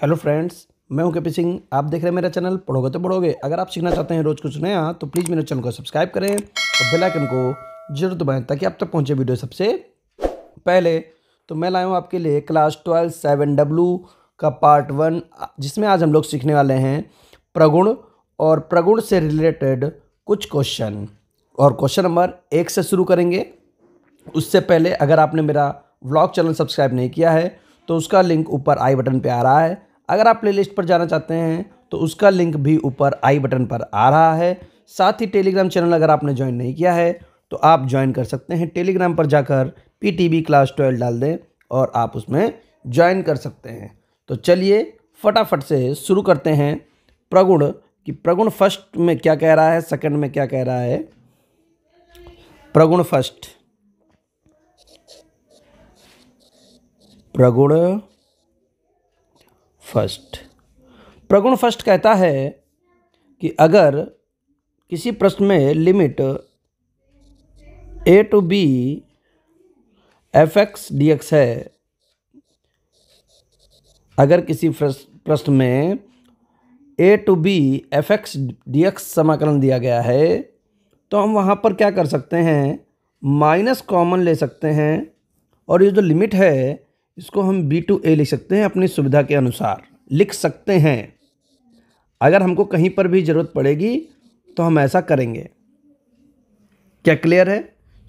Hello friends, मैं हूं KP Singh. आप देख रहे हैं मेरा चैनल पढ़ोगे तो पढ़ोगे। अगर आप सीखना चाहते हैं रोज़ कुछ नया तो प्लीज़ मेरे चैनल को सब्सक्राइब करें और बेल आइकन को जरूर दबाएं ताकि आप तक पहुंचे वीडियो सबसे पहले। तो मैं लाया हूं आपके लिए क्लास 12 7W का पार्ट 1, जिसमें आज हम लोग सीखने वाले हैं प्रगुण और प्रगुण से रिलेटेड कुछ क्वेश्चन। और क्वेश्चन नंबर 1 से शुरू करेंगे। उससे पहले अगर आपने मेरा व्लॉग चैनल सब्सक्राइब नहीं किया है तो उसका लिंक ऊपर आई बटन पे आ रहा है। अगर आप प्लेलिस्ट पर जाना चाहते हैं तो उसका लिंक भी ऊपर आई बटन पर आ रहा है। साथ ही टेलीग्राम चैनल अगर आपने ज्वाइन नहीं किया है तो आप ज्वाइन कर सकते हैं। टेलीग्राम पर जाकर PTB क्लास 12 डाल दें और आप उसमें ज्वाइन कर सकते हैं। तो चलिए फटाफट से शुरू करते हैं। प्रगुण कि प्रगुण फर्स्ट में क्या कह रहा है, सेकंड में क्या कह रहा है। प्रगुण फर्स्ट, प्रगुण फर्स्ट। प्रगुण फर्स्ट कहता है कि अगर किसी प्रश्न में limit a to b fx dx है, अगर किसी प्रश्न में a to b fx dx समाकलन दिया गया है तो हम वहाँ पर क्या कर सकते हैं, माइनस कॉमन ले सकते हैं और ये जो लिमिट है इसको हम b to a लिख सकते हैं। अपनी सुविधा के अनुसार लिख सकते हैं। अगर हमको कहीं पर भी ज़रूरत पड़ेगी तो हम ऐसा करेंगे। क्या क्लियर है?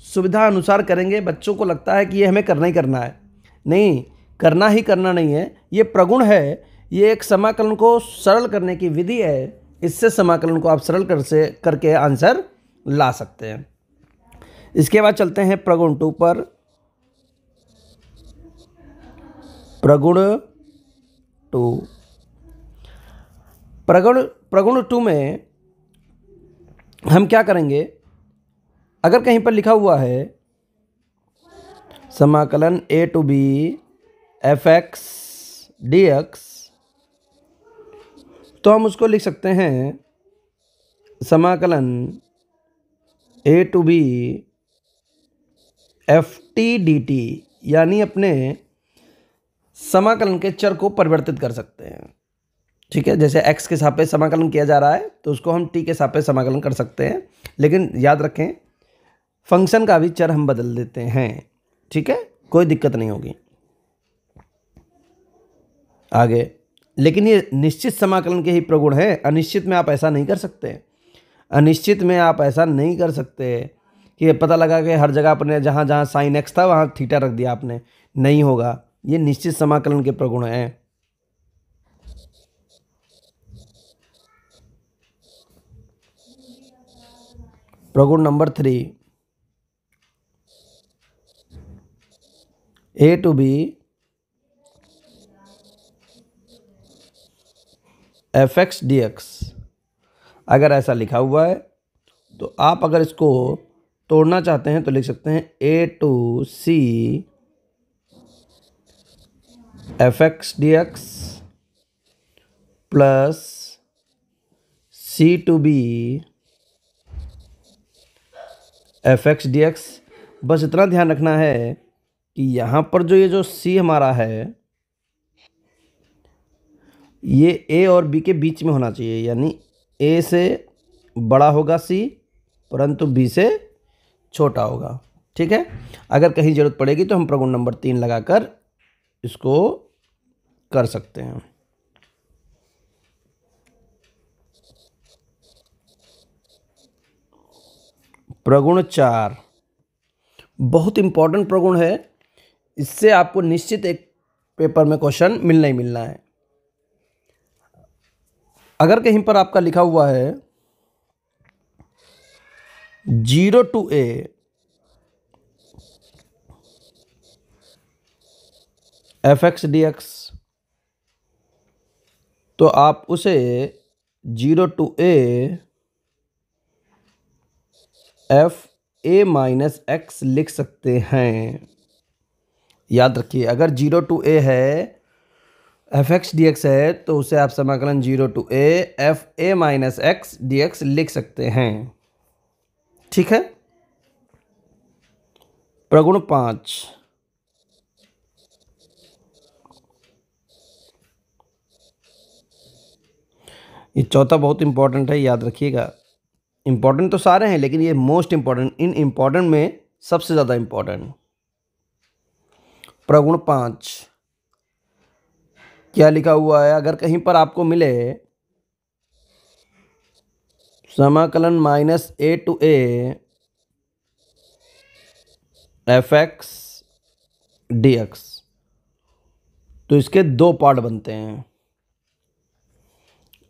सुविधा अनुसार करेंगे। बच्चों को लगता है कि ये हमें करना ही करना है। नहीं, करना ही करना नहीं है। ये प्रगुण है। ये एक समाकलन को सरल करने की विधि है। इससे समाकलन को आप सरल करके आंसर ला सकते हैं। इसके बाद चलते हैं प्रगुण 2 पर। प्रगुण 2, प्रगुण 2 में हम क्या करेंगे, अगर कहीं पर लिखा हुआ है समाकलन a to b fx dx तो हम उसको लिख सकते हैं समाकलन a to b ft dt, यानी अपने समाकलन के चर को परिवर्तित कर सकते हैं। ठीक है, जैसे x के सापेक्ष समाकलन किया जा रहा है तो उसको हम t के सापेक्ष समाकलन कर सकते हैं। लेकिन याद रखें, फंक्शन का भी चर हम बदल देते हैं। ठीक है, कोई दिक्कत नहीं होगी आगे। लेकिन ये निश्चित समाकलन के ही प्रगुण है। अनिश्चित में आप ऐसा नहीं कर सकते। अनिश्चित में आप ऐसा नहीं कर सकते कि पता लगा कि हर जगह अपने जहाँ जहाँ साइन x था वहाँ थीटा रख दिया आपने। नहीं होगा। ये निश्चित समाकलन के प्रगुण हैं। प्रगुण number 3, a to b fx dx। अगर ऐसा लिखा हुआ है तो आप अगर इसको तोड़ना चाहते हैं तो लिख सकते हैं a to c fx dx plus c to b fx dx। बस इतना ध्यान रखना है कि यहाँ पर जो ये जो c हमारा है ये a और b के बीच में होना चाहिए, यानी a से बड़ा होगा c परंतु b से छोटा होगा। ठीक है, अगर कहीं ज़रूरत पड़ेगी तो हम प्रगुण नंबर 3 लगाकर इसको कर सकते हैं। प्रगुण 4 बहुत इंपॉर्टेंट प्रगुण है। इससे आपको निश्चित एक पेपर में क्वेश्चन मिलना ही मिलना है। अगर कहीं पर आपका लिखा हुआ है 0 to a fx dx तो आप उसे 0 to a f a minus x लिख सकते हैं। याद रखिए, अगर 0 to a है fx dx है तो उसे आप समाकलन 0 to a f a minus x dx लिख सकते हैं। ठीक है। प्रगुण 5, ये चौथा बहुत इंपॉर्टेंट है, याद रखिएगा। इंपॉर्टेंट तो सारे हैं लेकिन ये मोस्ट इंपॉर्टेंट, इन इंपॉर्टेंट में सबसे ज़्यादा इंपॉर्टेंट। प्रगुण 5 क्या लिखा हुआ है? अगर कहीं पर आपको मिले समाकलन -a to a fx dx, तो इसके दो पार्ट बनते हैं।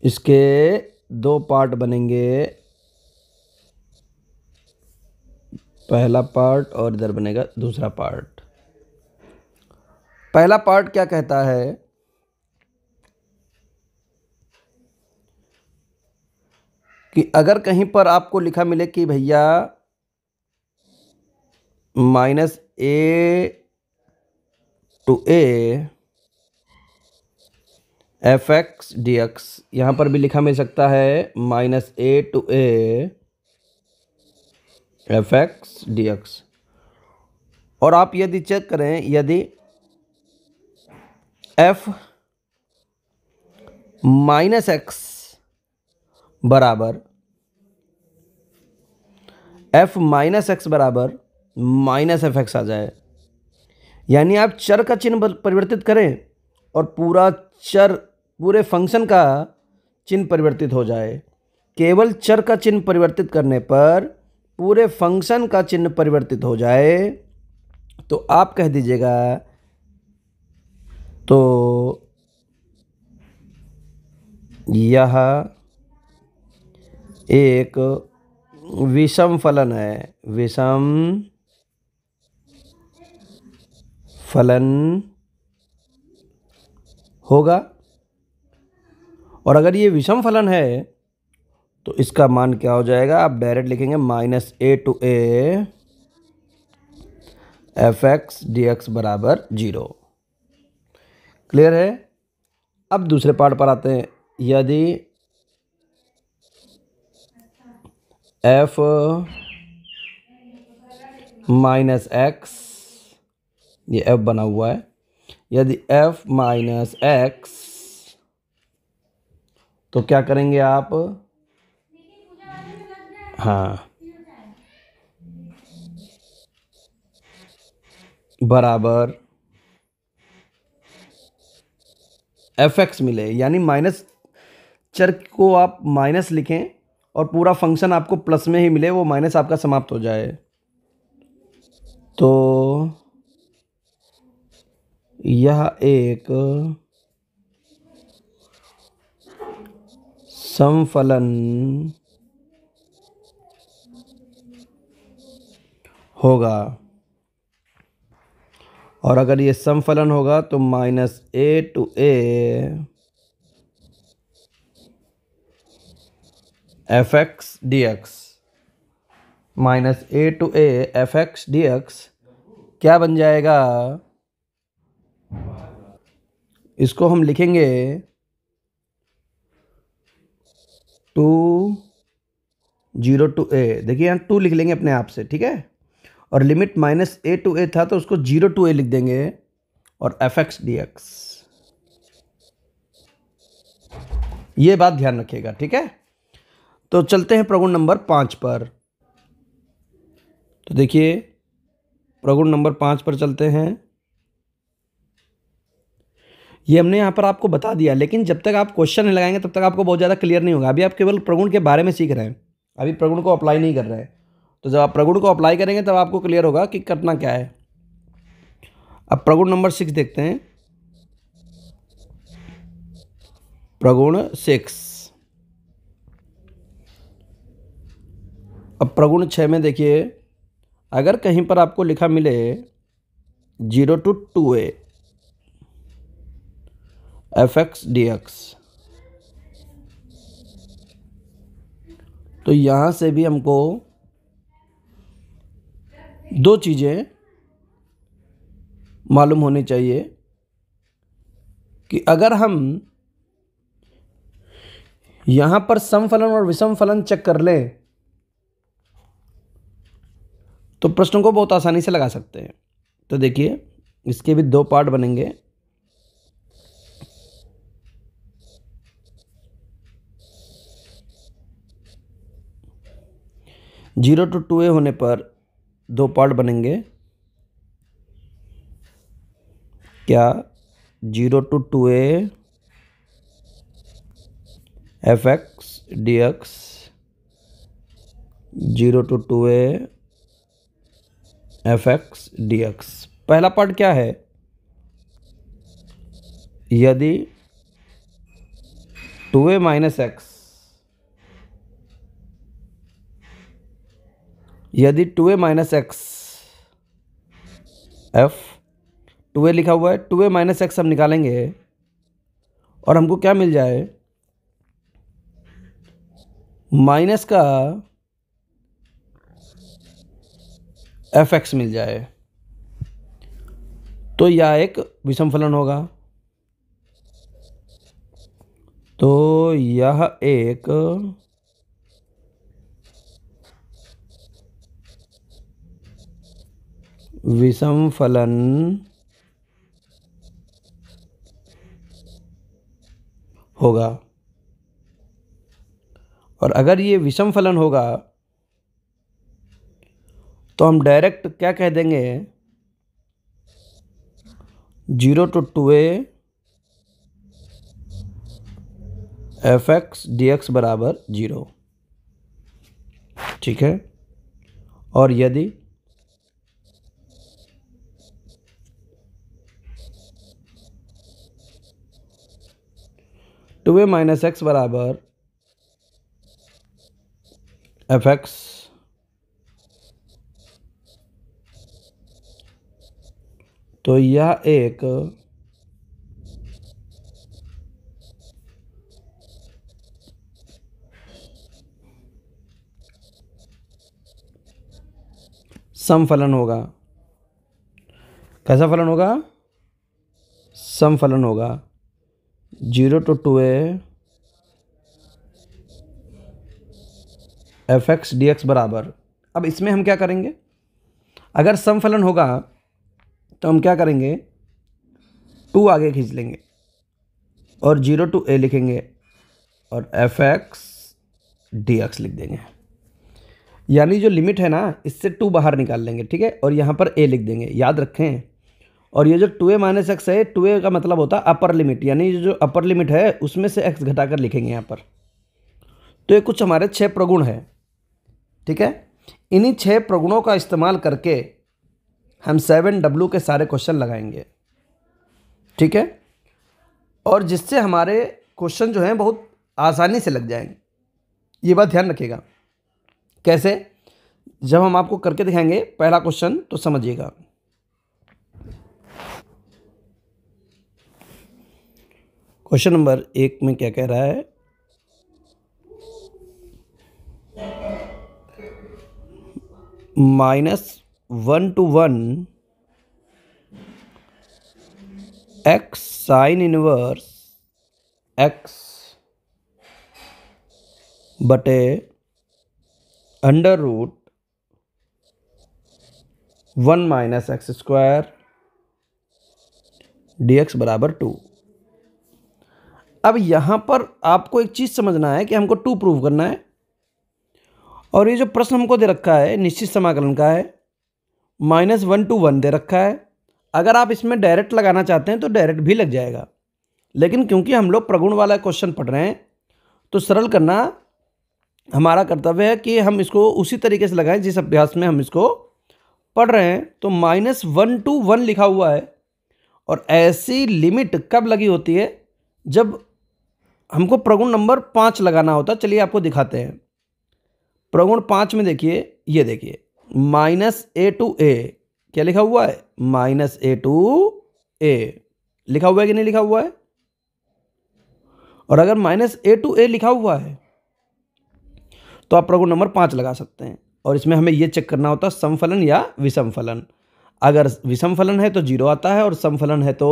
इसके दो पार्ट बनेंगे, पहला पार्ट और इधर बनेगा दूसरा पार्ट। पहला पार्ट क्या कहता है कि अगर कहीं पर आपको लिखा मिले कि भैया -a to a fx dx, यहाँ पर भी लिखा मिल सकता है -a to a fx dx। और आप यदि चेक करें, यदि f -x बराबर -fx आ जाए, यानी आप चर का चिन्ह परिवर्तित करें और पूरा चर, पूरे फंक्शन का चिन्ह परिवर्तित हो जाए। केवल चर का चिन्ह परिवर्तित करने पर पूरे फंक्शन का चिन्ह परिवर्तित हो जाए तो आप कह दीजिएगा तो यह एक विषम फलन है, विषम फलन होगा। और अगर ये विषम फलन है तो इसका मान क्या हो जाएगा? आप डायरेक्ट लिखेंगे -a to a fx dx बराबर 0। क्लियर है? अब दूसरे पार्ट पर आते हैं। यदि f -x, ये f बना हुआ है, यदि f -x, तो क्या करेंगे आप? हाँ, बराबर fx मिले, यानी माइनस चर को आप माइनस लिखें और पूरा फंक्शन आपको प्लस में ही मिले, वो माइनस आपका समाप्त हो जाए। तो यह एक समफलन होगा। और अगर ये समफलन होगा तो -a to a fx dx, -a to a fx dx क्या बन जाएगा? इसको हम लिखेंगे 2 0 to a। देखिए यहाँ 2 लिख लेंगे अपने आप से, ठीक है। और लिमिट -a to a था तो उसको 0 to a लिख देंगे और fx dx। ये बात ध्यान रखिएगा, ठीक है। तो चलते हैं प्रगुण नंबर 5 पर। तो देखिए प्रगुण नंबर 5 पर चलते हैं। ये हमने यहाँ पर आपको बता दिया, लेकिन जब तक आप क्वेश्चन नहीं लगाएंगे तब तक आपको बहुत ज़्यादा क्लियर नहीं होगा। अभी आप केवल प्रगुण के बारे में सीख रहे हैं, अभी प्रगुण को अप्लाई नहीं कर रहे हैं। तो जब आप प्रगुण को अप्लाई करेंगे तब आपको क्लियर होगा कि करना क्या है। अब प्रगुण नंबर 6 देखते हैं। प्रगुण 6। अब प्रगुण 6 में देखिए, अगर कहीं पर आपको लिखा मिले 0 to 2a fx dx, तो यहाँ से भी हमको दो चीज़ें मालूम होनी चाहिए कि अगर हम यहाँ पर समफलन और विषम फलन चेक कर लें तो प्रश्न को बहुत आसानी से लगा सकते हैं। तो देखिए इसके भी दो पार्ट बनेंगे। 0 to 2a होने पर दो पार्ट बनेंगे। क्या? 0 to 2a F x D X, 0 to 2a F x D x. पहला पार्ट क्या है? यदि 2a माइनस एक्स, यदि 2a minus x F, 2a लिखा हुआ है, 2a माइनस एक्स हम निकालेंगे और हमको क्या मिल जाए? माइनस का एफ एक्स मिल जाए, तो यह एक विषम फलन होगा। तो यह एक विषम फलन होगा। और अगर ये विषम फलन होगा तो हम डायरेक्ट क्या कह देंगे? 0 to 2a F x D x बराबर 0। ठीक है। और यदि टू ए माइनस एक्स बराबर एफ एक्स, तो यह एक समफलन होगा। कैसा फलन होगा? समफलन होगा। 0 to 2a F x D x बराबर, अब इसमें हम क्या करेंगे? अगर समफलन होगा तो हम क्या करेंगे? 2 आगे खींच लेंगे और 0 to a लिखेंगे और एफ एक्स डी एक्स लिख देंगे। यानी जो लिमिट है ना, इससे 2 बाहर निकाल लेंगे। ठीक है। और यहाँ पर a लिख देंगे, याद रखें। और ये जो 2a माइनस एक्स है, 2a का मतलब होता है अपर लिमिट, यानी जो अपर लिमिट है उसमें से x घटाकर लिखेंगे यहाँ पर। तो ये कुछ हमारे 6 प्रगुण है। ठीक है। इन्हीं 6 प्रगुणों का इस्तेमाल करके हम 7W के सारे क्वेश्चन लगाएंगे। ठीक है। और जिससे हमारे क्वेश्चन जो हैं बहुत आसानी से लग जाएंगे। ये बात ध्यान रखिएगा। कैसे? जब हम आपको करके दिखाएंगे पहला क्वेश्चन तो समझिएगा। क्वेश्चन नंबर 1 में क्या कह रहा है? -1 to 1 x sine inverse x बटे under root 1 minus x square d x बराबर 2। अब यहाँ पर आपको एक चीज़ समझना है कि हमको 2 प्रूव करना है। और ये जो प्रश्न हमको दे रखा है निश्चित समाकलन का है, -1 to 1 दे रखा है। अगर आप इसमें डायरेक्ट लगाना चाहते हैं तो डायरेक्ट भी लग जाएगा, लेकिन क्योंकि हम लोग प्रगुण वाला क्वेश्चन पढ़ रहे हैं तो सरल करना हमारा कर्तव्य है कि हम इसको उसी तरीके से लगाएं जिस अभ्यास में हम इसको पढ़ रहे हैं। तो -1 to 1 लिखा हुआ है, और ऐसी लिमिट कब लगी होती है? जब हमको प्रगुण नंबर 5 लगाना होता। चलिए आपको दिखाते हैं। प्रगुण 5 में देखिए, ये देखिए -a to a क्या लिखा हुआ है? -a to a लिखा हुआ है कि नहीं लिखा हुआ है? और अगर -a to a लिखा हुआ है तो आप प्रगुण नंबर 5 लगा सकते हैं। और इसमें हमें यह चेक करना होता है समफलन या विषम फलन। अगर विषम फलन है तो 0 आता है, और समफलन है तो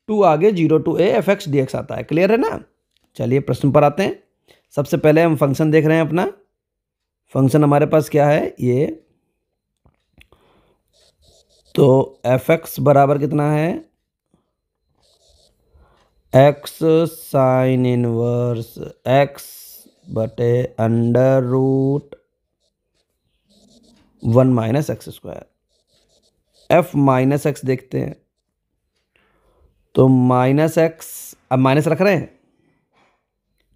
2 आगे 0 to a F x D x आता है। क्लियर है ना? चलिए प्रश्न पर आते हैं। सबसे पहले हम फंक्शन देख रहे हैं अपना। फंक्शन हमारे पास क्या है? ये तो एफ एक्स बराबर कितना है? एक्स साइन इनवर्स एक्स बटे under root 1 minus x square d x बराबर 2। 1 minus x square. F minus x देखते हैं, तो माइनस एक्स, अब माइनस रख रहे हैं,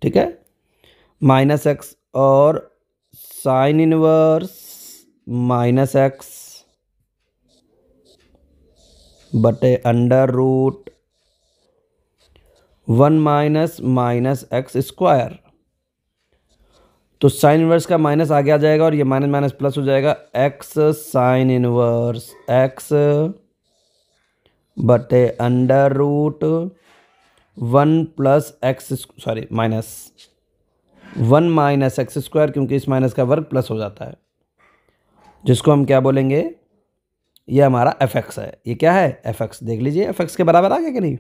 ठीक है, माइनस एक्स और साइन इनवर्स माइनस एक्स बटे under root 1 minus minus x square. तो साइन इनवर्स का माइनस आगे आ जाएगा और ये माइनस माइनस प्लस हो जाएगा, एक्स साइन इनवर्स एक्स बटे under root 1 plus x, sorry minus 1 minus x square, क्योंकि इस माइनस का वर्ग प्लस हो जाता है, जिसको हम क्या बोलेंगे, ये हमारा एफ एक्स है। ये क्या है, एफ एक्स। देख लीजिए एफ एक्स के बराबर आ गया कि नहीं।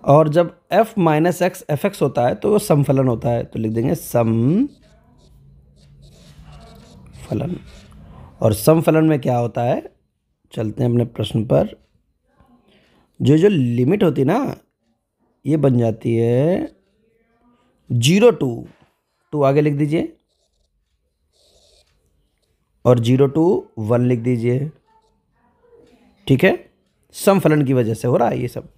और जब f minus x F x होता है तो वो समफलन होता है, तो लिख देंगे समफलन। और समफलन में क्या होता है, चलते हैं अपने प्रश्न पर। जो जो लिमिट होती है ना, ये बन जाती है 0 टू 2 आगे लिख दीजिए, और 0 टू 1 लिख दीजिए, ठीक है। समफलन की वजह से हो रहा है ये सब।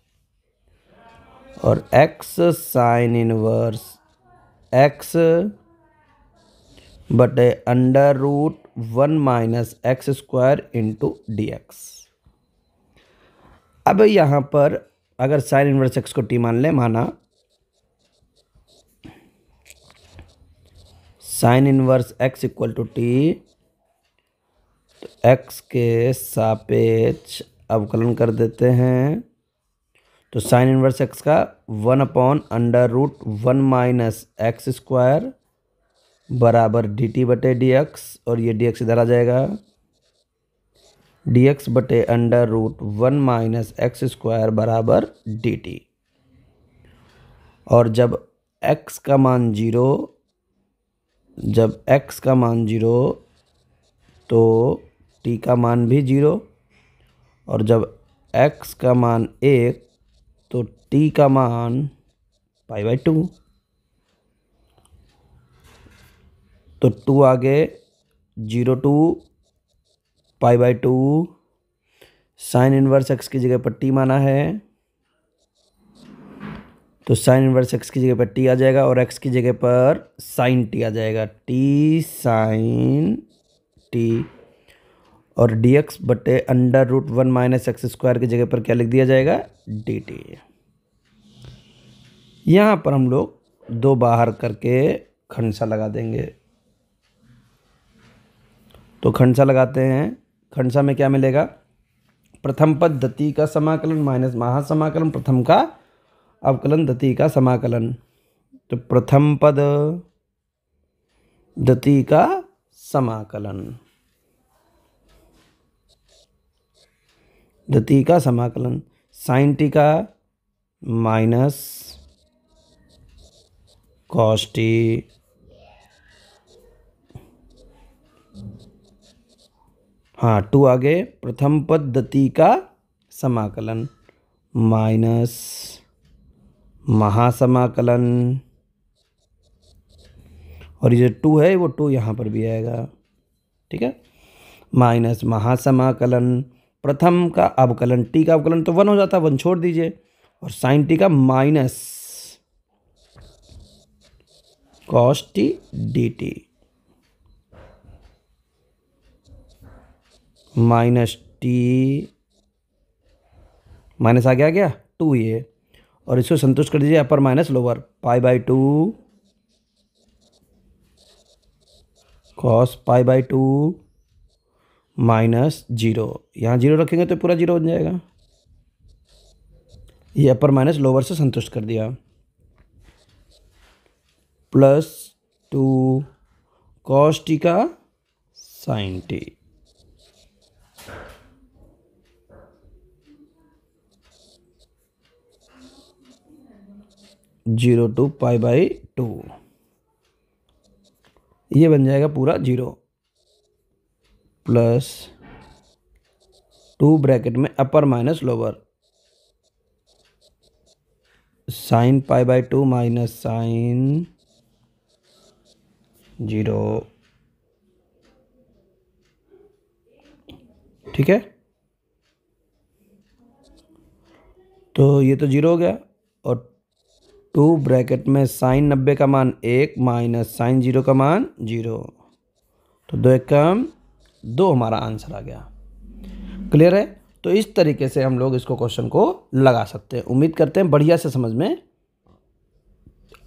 और x साइन इनवर्स x बटे under root 1 minus x square into D x. अब यहाँ पर अगर साइन इनवर्स x को t मान लें, माना sine inverse x equal to t, तो x के सापेक्ष अवकलन कर देते हैं। तो साइन इनवर्स x का 1 upon under root 1 minus x square बराबर डी टी बटे डी एक्स, और ये डी एक्स इधर आ जाएगा, डी एक्स बटे under root 1 minus x square बराबर डी टी। और जब x का मान 0, जब x का मान 0 तो t का मान भी 0, और जब x का मान 1 तो t का मान पाई बाई 2। तो 2 आगे, 0 to pi by 2, sine inverse x की जगह पर t माना है, तो साइन इनवर्स x की जगह पर t आ जाएगा और x की जगह पर साइन t आ जाएगा, t साइन t। और dx बटे under root 1 minus x square की जगह पर क्या लिख दिया जाएगा, dt। यहाँ पर हम लोग 2 बाहर करके खंडसा लगा देंगे। तो खंडसा लगाते हैं, खंडसा में क्या मिलेगा, प्रथम पद दती का समाकलन माइनस महासमाकलन प्रथम का अवकलन दती का समाकलन। तो प्रथम पद दती का समाकलन, दती का समाकलन साइन टी का माइनस कॉस टी हाँ 2 आगे, प्रथम पद दती का समाकलन माइनस महासमाकलन, और ये जो 2 है वो 2 यहाँ पर भी आएगा, ठीक है, माइनस महासमाकलन प्रथम का अवकलन, टी का अवकलन तो 1 हो जाता है, 1 छोड़ दीजिए, और साइन टी का minus cos T D T, minus T minus आ गया 2 ये, और इसको संतुष्ट कर दीजिए upper minus lower, pi by 2 cos pi by 2 minus 0। यहाँ 0 रखेंगे तो पूरा 0 हो जाएगा, ये अपर माइनस लोअर से संतुष्ट कर दिया, प्लस 2 कॉस टी का sine t, zero to pi by 2, ये बन जाएगा पूरा 0, प्लस 2 ब्रैकेट में upper minus lower, sine pi by 2 minus sine 0। ठीक है, तो ये तो 0 हो गया। और 2 ब्रैकेट में साइन 90 का मान 1 माइनस साइन 0 का मान 0, तो 2 1 कम 2 हमारा आंसर आ गया। क्लियर है? तो इस तरीके से हम लोग इसको क्वेश्चन को लगा सकते हैं। उम्मीद करते हैं बढ़िया से समझ में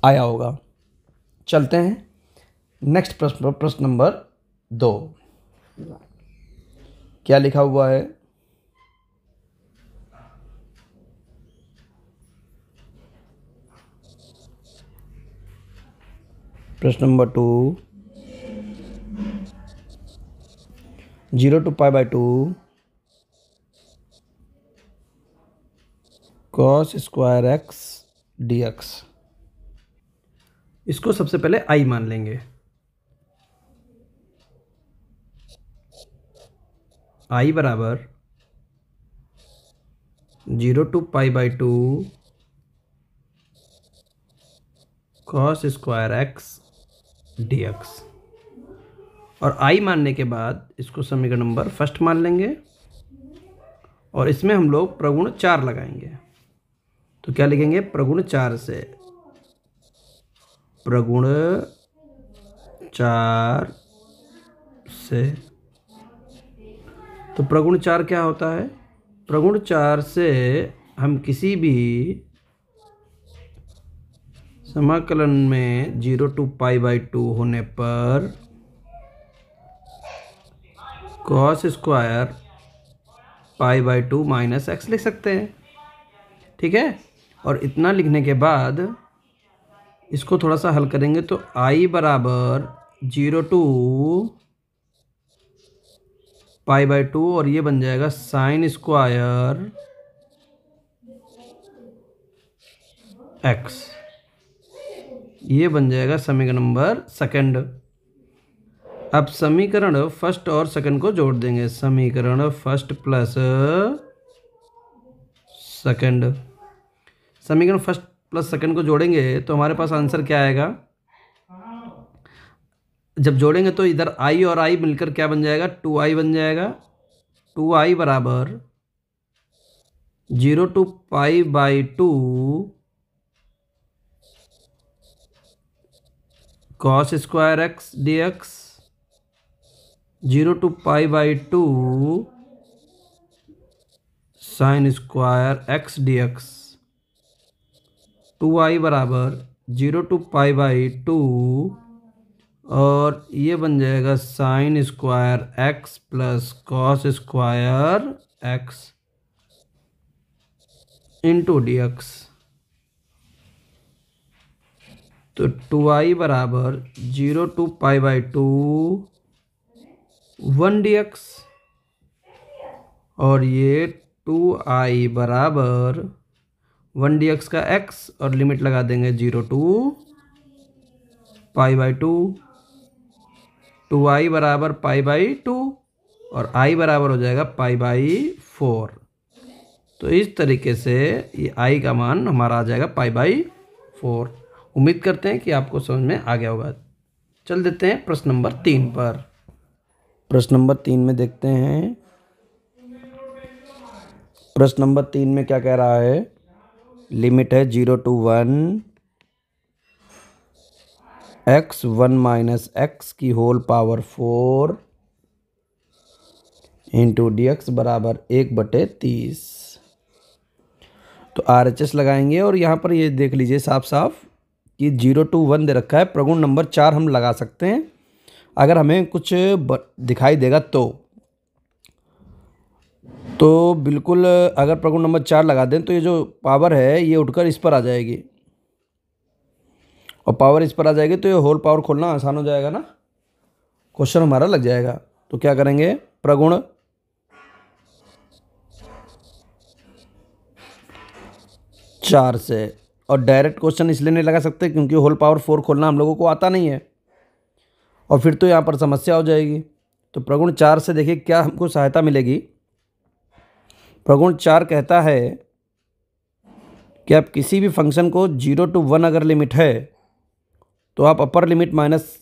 आया होगा। चलते हैं नेक्स्ट प्रश्न, प्रश्न नंबर 2। क्या लिखा हुआ है? प्रश्न number 2, 0 to π/2 cos square x dx। इसको सबसे पहले i मान लेंगे। i बराबर 0 to π/2 cos square x dx। और i मानने के बाद इसको समीकरण नंबर फर्स्ट मान लेंगे और इसमें हम लोग प्रगुण 4 लगाएंगे। तो क्या लिखेंगे? प्रगुण 4 से, प्रगुण 4 से। तो प्रगुण 4 क्या होता है? प्रगुण 4 से हम किसी भी समाकलन में 0 to π/2 होने पर cos स्क्वायर π/2 माइनस x लिख सकते हैं। ठीक है, और इतना लिखने के बाद इसको थोड़ा सा हल करेंगे तो i बराबर 0 to π/2 और ये बन जाएगा साइन स्क्वायर x। ये बन जाएगा समीकरण नंबर सेकंड। अब समीकरण फर्स्ट और सेकंड को जोड़ देंगे। समीकरण फर्स्ट प्लस सेकंड, समीकरण फर्स्ट प्लस सेकंड को जोड़ेंगे तो हमारे पास आंसर क्या आएगा? जब जोड़ेंगे तो इधर i और i मिलकर क्या बन जाएगा? 2i बन जाएगा। 2i बराबर 0 to π/2 cos square x dx, 0 to π/2 sine square x dx। 2i बराबर 0 to π/2 और ये बन जाएगा sign square x plus cos square x into dx। तो 2i बराबर 0 to π/2 1 dx और ये 2i बराबर 1 dx का x और लिमिट लगा देंगे 0 to π/2। 2i बराबर π/2 और i बराबर हो जाएगा π/4। तो इस तरीके से ये i का मान हमारा आ जाएगा π/4। उम्मीद करते हैं कि आपको समझ में आ गया होगा। चल देते हैं प्रश्न नंबर 3 पर। प्रश्न नंबर 3 में देखते हैं। प्रश्न नंबर 3 में क्या कह रहा है? लिमिट है 0 to 1 x 1 माइनस x की होल पावर 4 इंटू dx बराबर 1/30। तो RHS लगाएंगे और यहाँ पर ये देख लीजिए साफ साफ कि 0 to 1 दे रखा है। प्रगुण नंबर 4 हम लगा सकते हैं अगर हमें कुछ दिखाई देगा तो बिल्कुल अगर प्रगुण नंबर 4 लगा दें तो ये जो पावर है ये उठकर इस पर आ जाएगी और पावर इस पर आ जाएगी तो ये होल पावर खोलना आसान हो जाएगा ना, क्वेश्चन हमारा लग जाएगा। तो क्या करेंगे? प्रगुण 4 से, और डायरेक्ट क्वेश्चन इसलिए नहीं लगा सकते क्योंकि होल पावर 4 खोलना हम लोगों को आता नहीं है और फिर तो यहाँ पर समस्या हो जाएगी। तो प्रगुण 4 से देखिए क्या हमको सहायता मिलेगी। प्रगुण 4 कहता है कि आप किसी भी फंक्शन को 0 to 1 अगर लिमिट है तो आप अपर लिमिट माइनस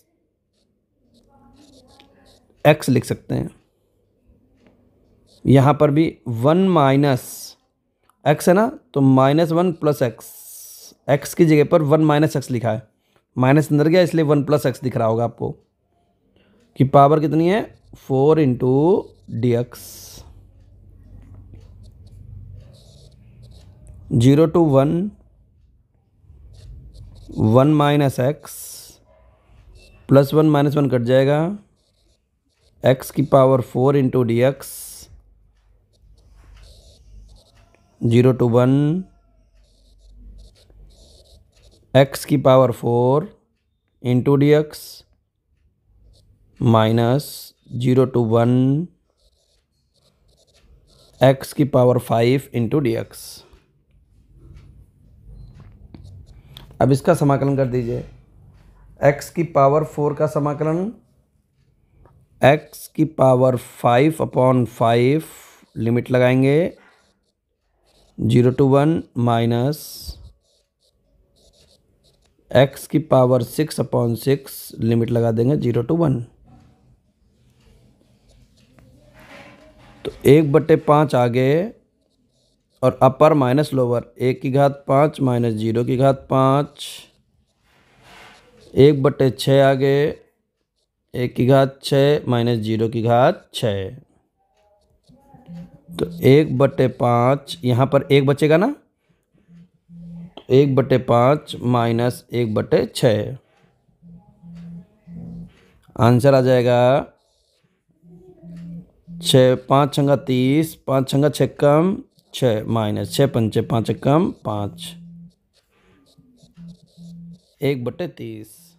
एक्स लिख सकते हैं। यहाँ पर भी 1 माइनस एक्स है ना, तो -1 प्लस एक्स, एक्स की जगह पर 1 माइनस एक्स लिखा है, माइनस अंदर गया इसलिए 1 प्लस एक्स दिख रहा होगा आपको, कि पावर कितनी है 4 into D X. 0 to 1, 1 minus X plus 1 minus 1 cut जाएगा, एक्स की power 4 into D X. 0 to 1, X की power 4 into D X minus 0 to 1, X की पावर 5 इंटू डी एक्स। अब इसका समाकलन कर दीजिए। एक्स की पावर 4 का समाकलन, एक्स की पावर 5/5 लिमिट लगाएंगे 0 to 1 माइनस एक्स की पावर 6/6 लिमिट लगा देंगे 0 to 1। तो 1/5 आगे और अपर माइनस लोअर, 1 की घात 5 माइनस 0 की घात 5, 1/6 आगे, 1 की घात 6 माइनस 0 की घात 6। तो 1/5, यहाँ पर 1 बचेगा ना, 1/5 माइनस 1/6, आंसर आ जाएगा 6, 5 छंगा 30, 5 छंगा 6 कम 6 माइनस 6 पंचे 5 कम 5, 1/30।